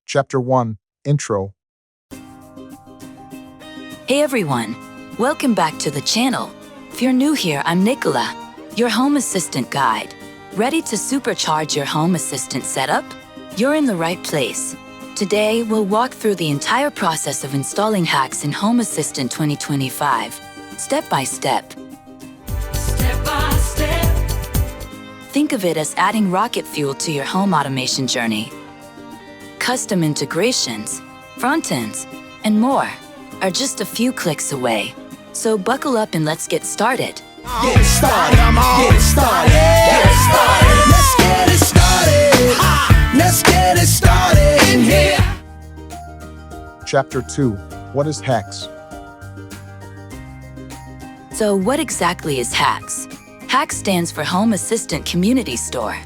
Chapter 1 Intro. Hey everyone, welcome back to the channel. If you're new here, I'm Nicola, your Home Assistant guide. Ready to supercharge your Home Assistant setup? You're in the right place. Today, we'll walk through the entire process of installing HACS in Home Assistant 2025, step by step. Step by step. Think of it as adding rocket fuel to your home automation journey. Custom integrations, front ends, and more are just a few clicks away. So buckle up and let's get started. Get it started, get it started, get it started. Let's get it started. Let's get it started in here. Chapter 2 What is HACS? So what exactly is HACS? HACS stands for Home Assistant Community Store.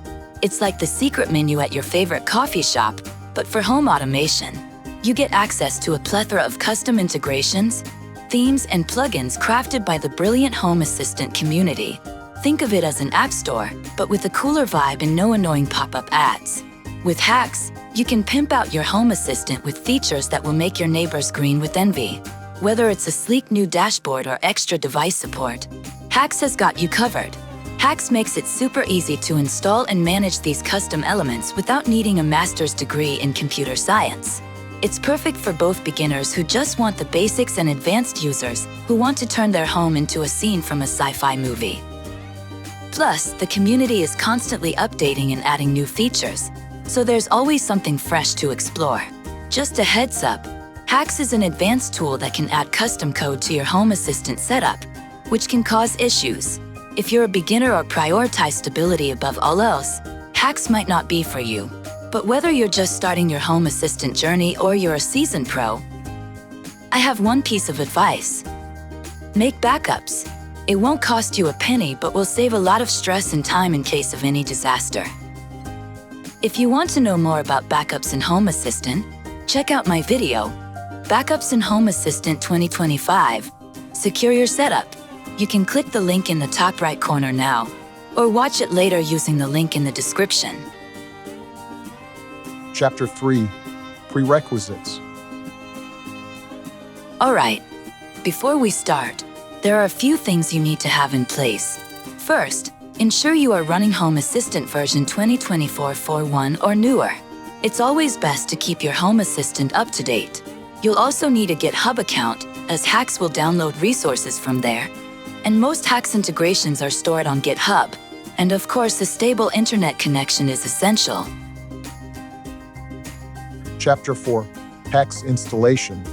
It's like the secret menu at your favorite coffee shop, but for home automation. You get access to a plethora of custom integrations, themes, and plugins crafted by the brilliant Home Assistant community. Think of it as an app store, but with a cooler vibe and no annoying pop-up ads. With HACS, you can pimp out your Home Assistant with features that will make your neighbors green with envy. Whether it's a sleek new dashboard or extra device support, HACS has got you covered. HACS makes it super easy to install and manage these custom elements without needing a master's degree in computer science. It's perfect for both beginners who just want the basics and advanced users who want to turn their home into a scene from a sci-fi movie. Plus, the community is constantly updating and adding new features, so there's always something fresh to explore. Just a heads up, HACS is an advanced tool that can add custom code to your Home Assistant setup, which can cause issues. If you're a beginner or prioritize stability above all else, HACS might not be for you. But whether you're just starting your Home Assistant journey or you're a seasoned pro, I have one piece of advice. Make backups. It won't cost you a penny, but will save a lot of stress and time in case of any disaster. If you want to know more about backups in Home Assistant, check out my video, Backups in Home Assistant 2025. Secure your setup. You can click the link in the top right corner now, or watch it later using the link in the description. Chapter 3 Prerequisites. Alright, before we start, there are a few things you need to have in place. First, ensure you are running Home Assistant version 2024.4.1 or newer. It's always best to keep your Home Assistant up to date. You'll also need a GitHub account, as HACS will download resources from there. And most HACS integrations are stored on GitHub. And of course, a stable internet connection is essential. Chapter 4 HACS Installation.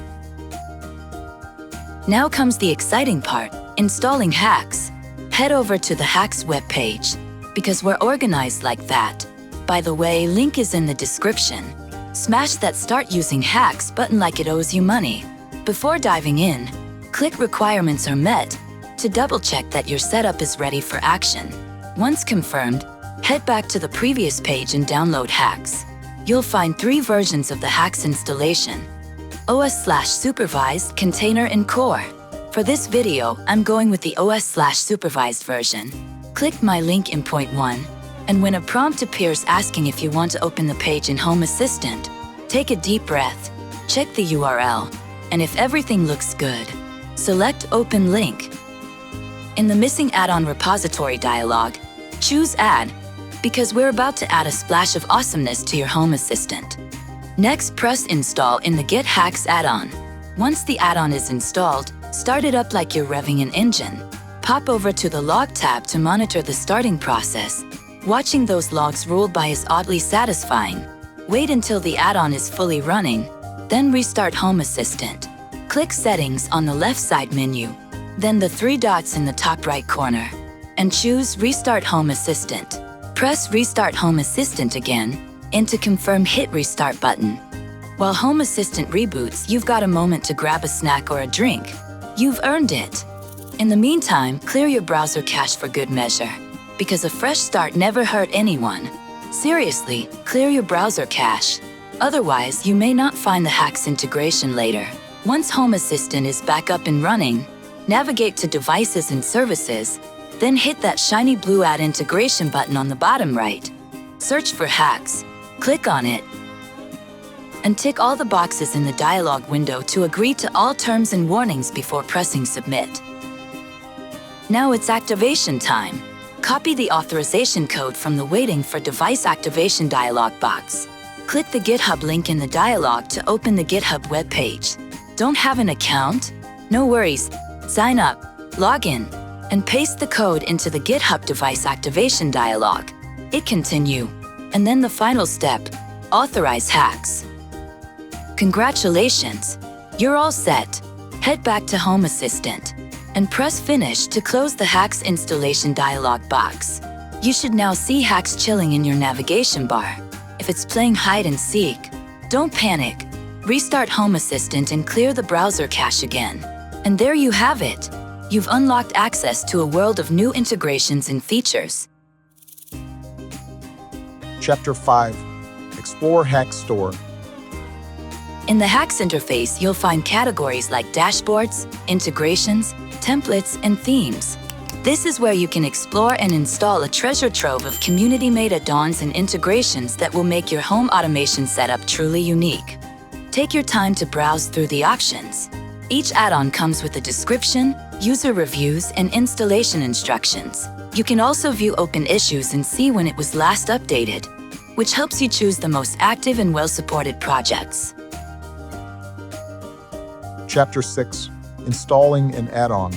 Now comes the exciting part, installing HACS. Head over to the HACS webpage, because we're organized like that. By the way, link is in the description. Smash that Start Using HACS button like it owes you money. Before diving in, click Requirements are met to double-check that your setup is ready for action. Once confirmed, head back to the previous page and download HACS. You'll find 3 versions of the HACS installation: OS/supervised, container, and core. For this video, I'm going with the OS/supervised version. Click my link in point 1, and when a prompt appears asking if you want to open the page in Home Assistant, take a deep breath, check the URL, and if everything looks good, select Open Link. In the Missing Add-on Repository dialog, choose Add, because we're about to add a splash of awesomeness to your Home Assistant. Next, press Install in the Get HACS add-on. Once the add-on is installed, start it up like you're revving an engine. Pop over to the Log tab to monitor the starting process. Watching those logs roll by is oddly satisfying. Wait until the add-on is fully running, then restart Home Assistant. Click Settings on the left side menu, then the 3 dots in the top right corner, and choose Restart Home Assistant. Press Restart Home Assistant again, and to confirm, hit Restart button. While Home Assistant reboots, you've got a moment to grab a snack or a drink. You've earned it. In the meantime, clear your browser cache for good measure, because a fresh start never hurt anyone. Seriously, clear your browser cache. Otherwise, you may not find the HACS integration later. Once Home Assistant is back up and running, navigate to Devices and Services, then hit that shiny blue Add Integration button on the bottom right. Search for HACS, click on it, and tick all the boxes in the dialog window to agree to all terms and warnings before pressing submit. Now it's activation time. Copy the authorization code from the Waiting for Device Activation dialog box. Click the GitHub link in the dialog to open the GitHub webpage. Don't have an account? No worries. Sign up, log in, and paste the code into the GitHub device activation dialog. Hit continue, and then the final step, authorize HACS. Congratulations, you're all set. Head back to Home Assistant and press Finish to close the HACS installation dialog box. You should now see HACS chilling in your navigation bar. If it's playing hide and seek, don't panic. Restart Home Assistant and clear the browser cache again. And there you have it. You've unlocked access to a world of new integrations and features. Chapter 5. Explore HACS Store. In the HACS interface, you'll find categories like dashboards, integrations, templates, and themes. This is where you can explore and install a treasure trove of community-made add-ons and integrations that will make your home automation setup truly unique. Take your time to browse through the options. Each add-on comes with a description, user reviews, and installation instructions. You can also view open issues and see when it was last updated, which helps you choose the most active and well-supported projects. Chapter 6. Installing an add-on.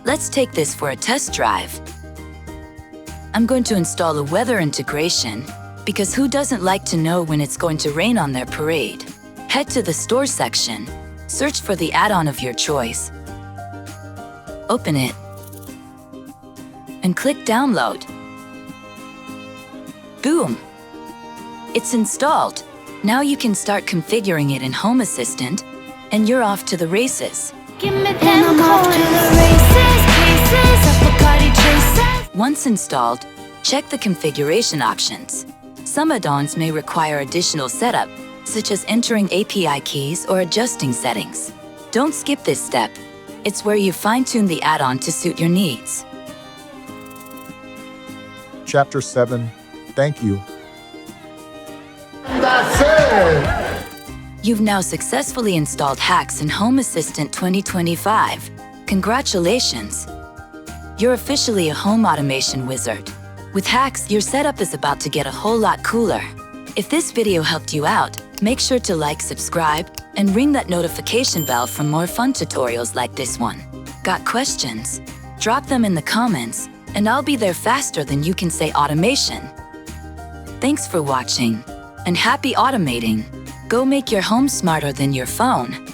Let's take this for a test drive. I'm going to install a weather integration because who doesn't like to know when it's going to rain on their parade? Head to the Store section, search for the add-on of your choice, open it, and click Download. Boom! It's installed. Now you can start configuring it in Home Assistant, and you're off to the races. Give me them off to the races, cases of Bacardi traces. Once installed, check the configuration options. Some add-ons may require additional setup, such as entering API keys or adjusting settings. Don't skip this step. It's where you fine-tune the add-on to suit your needs. Chapter 7. Thank you. You've now successfully installed HACS in Home Assistant 2025. Congratulations! You're officially a home automation wizard. With HACS, your setup is about to get a whole lot cooler. If this video helped you out, make sure to like, subscribe, and ring that notification bell for more fun tutorials like this one. Got questions? Drop them in the comments, and I'll be there faster than you can say automation. Thanks for watching, and happy automating. Go make your home smarter than your phone.